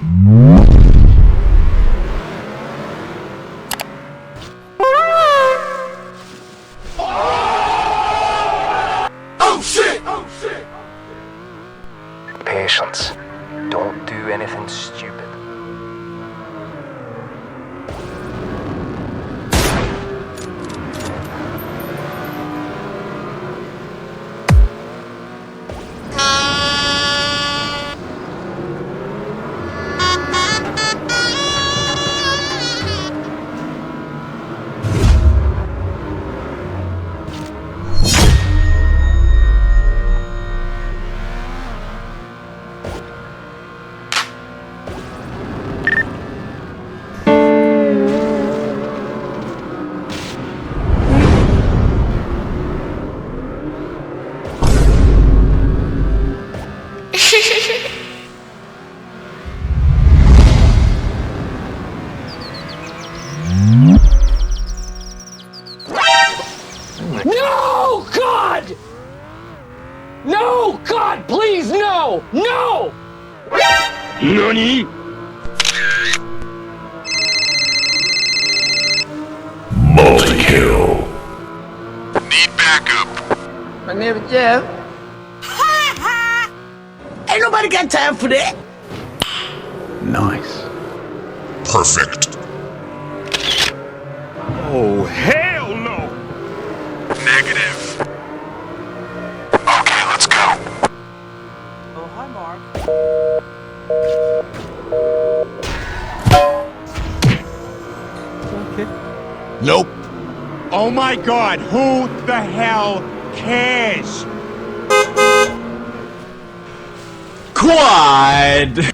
Oh shit! Oh shit! Patience. Don't do anything stupid. No, God! No, God, please, no! No! NANI?! Multi-kill. Need backup. My name is Jeff. Ain't nobody got time for that. Nice. Perfect. Oh, hell no! Negative. Okay, let's go. Oh, hi, Mark. Nope. Oh my god, who the hell cares? Quad.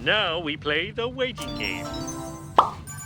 Now we play the waiting game.